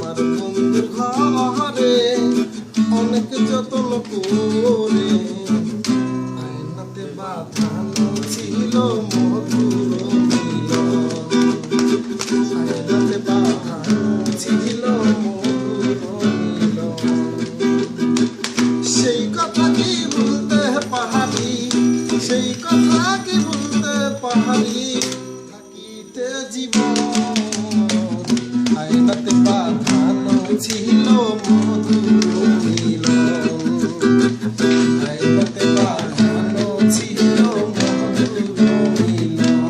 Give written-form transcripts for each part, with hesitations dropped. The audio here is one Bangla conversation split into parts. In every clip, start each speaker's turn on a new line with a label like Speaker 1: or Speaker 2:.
Speaker 1: আমার বন্ধুর ঘরে অনেক যত্ন করে আয়নাতে বাঁধানো ছিল মধুর মিলন, আয়নাতে বাঁধানো ছিল মধুর মিলন। সেই কথা কি ভুলতে পারি, সেই কথা কি ভুলতে পারি, থাকিতে জীবন আয়নাতে বাঁধানো ছিল মধুর মিলন, আয়নাতে বাঁধানো ছিল মধুর মিলন।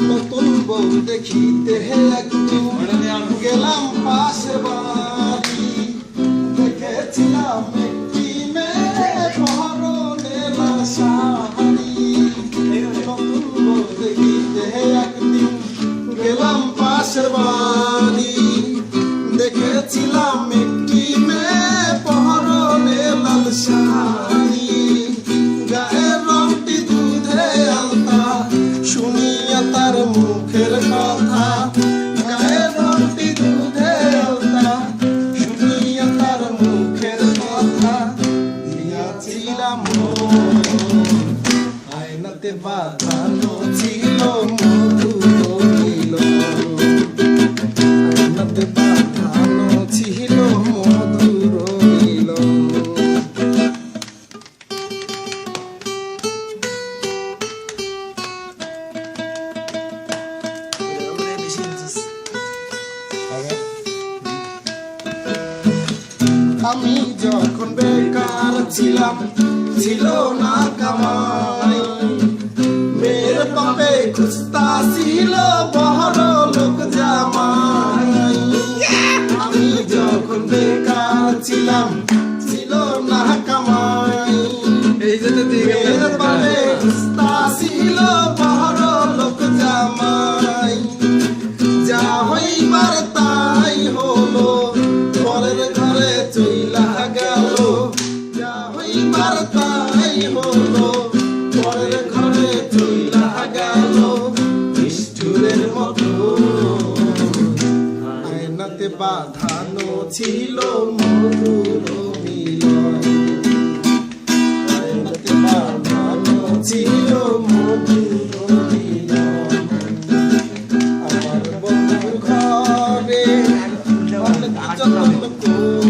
Speaker 1: নতুন বউ দেখিতে একদিন গেলাম পাশের বাড়ি, দেখেছিলাম একটি মেয়ে পরনে লাল শাড়ি। নতুন বউ দেখিতে একদিন গেলাম পাশের বাড়ি, দেখেছিলাম একটি মেয়ে পরনে লাল শাড়ি। গায়ের রংটি দুধে আলতা, শুনিয়া তার মুখের কথা, গায়ের রংটি দুধে আলতা, শুনিয়া তার মুখের কথা, দিয়াছিলাম আয়নাতে বাঁধানো ছিল মধুর মিলন, আয়নাতে বাঁধানো ছিল মধুর মিলন। আমি যখন বেকার ছিলাম, ছিল না কামাই, মেয়ের বাপে খুঁজতা ছিল বড় লোক জামাই। আমি যখন বেকার ছিলাম, ছিল না কামাই, মেয়ের বাপে খুঁজতা ছিল বড় লোক জামাই। যা হইবার তাই হলো, পরের ঘরে চইলা গেল, যা হইবার তাই হলো, পরের ঘরে চইলা গেল। নিষ্ঠুরের মতো আয়নাতে বাঁধানো ছিল মধুর মিলন, আয়নাতে বাঁধানো ছিল মধুর মিলন। আমার বন্ধুর ঘরে অনেক যত্ন করে